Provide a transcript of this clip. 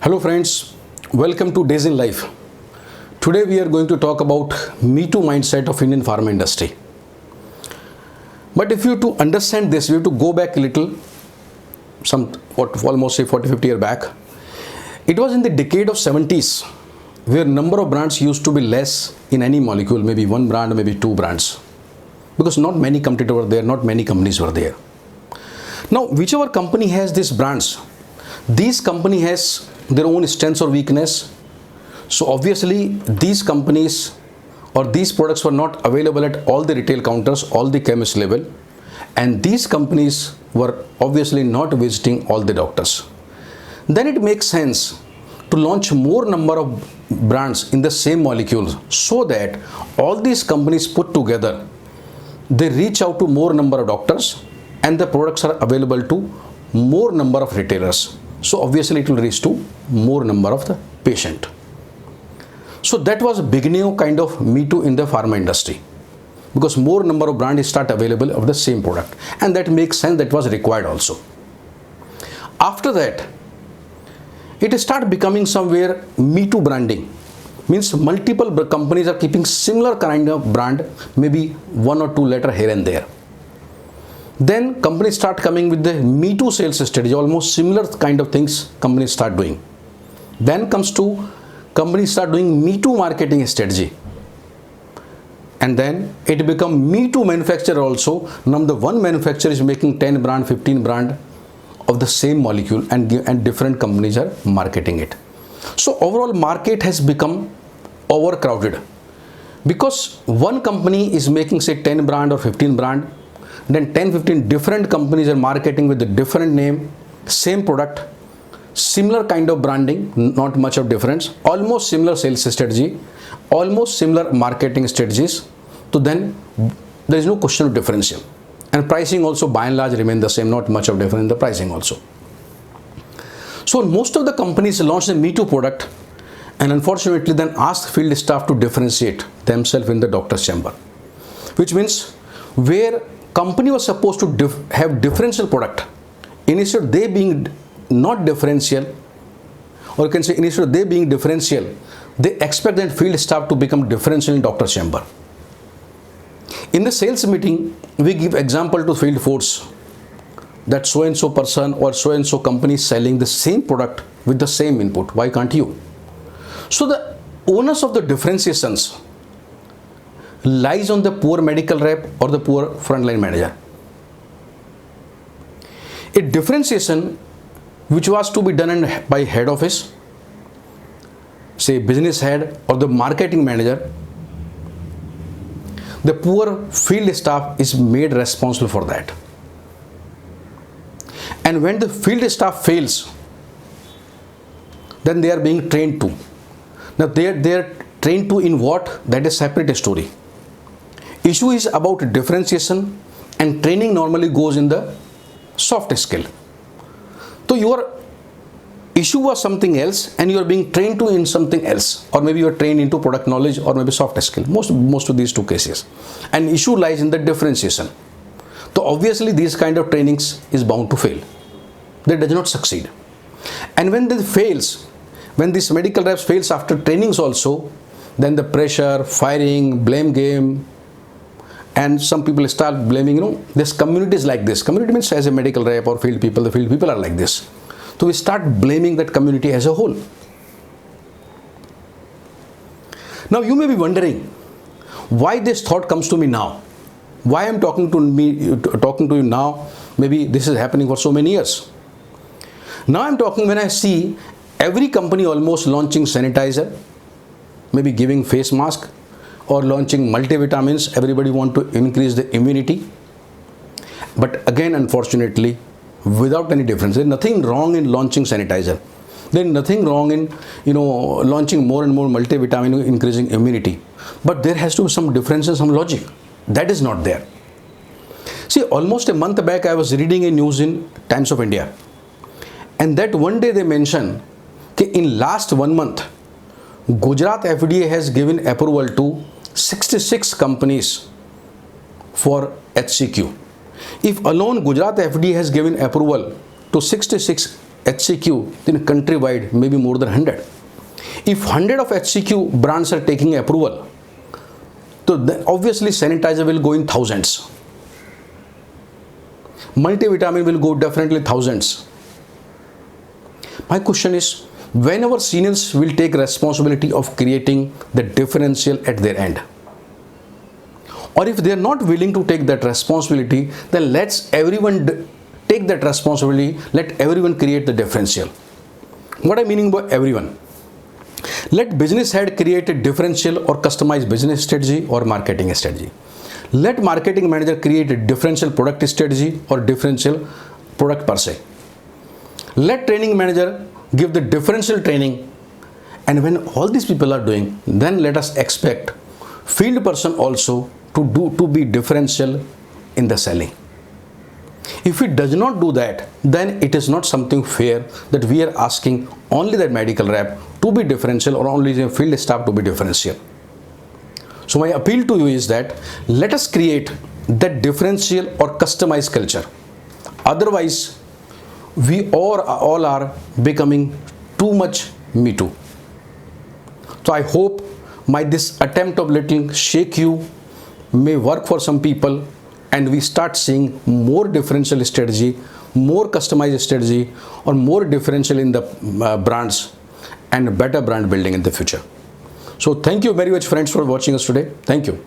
Hello friends, welcome to Days in Life. Today we are going to talk about Me Too mindset of Indian pharma industry. But if you to understand this, we have to go back a little, almost say 40-50 years back. It was in the decade of 70s where number of brands used to be less in any molecule, maybe one brand, maybe two brands. Because not many competitors were there, not many companies were there. Now, whichever company has these brands, these company has their own strengths or weakness. So obviously these companies or these products were not available at all the retail counters, all the chemist level, and these companies were obviously not visiting all the doctors. Then it makes sense to launch more number of brands in the same molecules so that all these companies put together, they reach out to more number of doctors and the products are available to more number of retailers. So obviously it will reach to more number of the patient. So that was beginning of kind of Me Too in the pharma industry, because more number of brands start available of the same product, and that makes sense, that was required also. After that, it start becoming somewhere Me Too branding, means multiple companies are keeping similar kind of brand, maybe one or two letter here and there. Then companies start coming with the Me Too sales strategy, almost similar kind of things companies start doing. Then comes to companies start doing Me Too marketing strategy. And then it become Me Too manufacturer also. Now the one manufacturer is making 10 brand, 15 brand of the same molecule and different companies are marketing it. So overall market has become overcrowded because one company is making say 10 brand or 15 brand, then 10-15 different companies are marketing with a different name, same product, similar kind of branding, not much of difference, almost similar sales strategy, almost similar marketing strategies. So then there is no question of differential, and pricing also by and large remain the same, not much of difference in the pricing also. So most of the companies launch the Me Too product and unfortunately then ask field staff to differentiate themselves in the doctor's chamber, which means where company was supposed to have differential product, instead they being not differential, or you can say instead they being differential, they expect that field staff to become differential in doctor's chamber. In the sales meeting, we give example to field force that so and so person or so and so company is selling the same product with the same input. Why can't you? So the onus of the differentiations lies on the poor medical rep or the poor frontline manager. A differentiation which was to be done by head office, say business head or the marketing manager, the poor field staff is made responsible for that. And when the field staff fails, then they are being trained to. Now they are trained to in what? That is separate story. Issue is about differentiation, and training normally goes in the soft skill. So your issue was something else and you are being trained to in something else, or maybe you are trained into product knowledge or maybe soft skill, most of these two cases, and issue lies in the differentiation. So obviously these kind of trainings is bound to fail, they does not succeed. And when this fails, when this medical reps fails after trainings also, then the pressure, firing, blame game, and some people start blaming, this community is like this. Community means as a medical rep or field people, the field people are like this. So we start blaming that community as a whole. Now you may be wondering why this thought comes to me now. Why I'm talking to you now? Maybe this is happening for so many years. Now I'm talking when I see every company almost launching sanitizer, maybe giving face mask, or launching multivitamins. Everybody want to increase the immunity. But again, unfortunately, without any difference. There is nothing wrong in launching sanitizer. There is nothing wrong in launching more and more multivitamin, increasing immunity. But there has to be some difference and some logic. That is not there. See, almost a month back, I was reading a news in Times of India, and that one day they mentioned that in last 1 month, Gujarat FDA has given approval to 66 companies for HCQ. If alone Gujarat FDA has given approval to 66 HCQ, then countrywide maybe more than 100. If 100 of HCQ brands are taking approval, so then obviously sanitizer will go in thousands. Multivitamin will go definitely thousands. My question is, when our seniors will take responsibility of creating the differential at their end? Or if they are not willing to take that responsibility, then let's everyone take that responsibility, let everyone create the differential. What I meaning by everyone? Let business head create a differential or customized business strategy or marketing strategy. Let marketing manager create a differential product strategy or differential product per se. Let training manager give the differential training, and when all these people are doing, then let us expect field person also to be differential in the selling. If it does not do that, then it is not something fair that we are asking only that medical rep to be differential or only the field staff to be differential. So my appeal to you is that let us create that differential or customized culture. Otherwise, we all are becoming too much me too. So I hope my this attempt of little shake you may work for some people, and we start seeing more differential strategy, more customized strategy, or more differential in the brands and better brand building in the future. So thank you very much friends for watching us today. Thank you.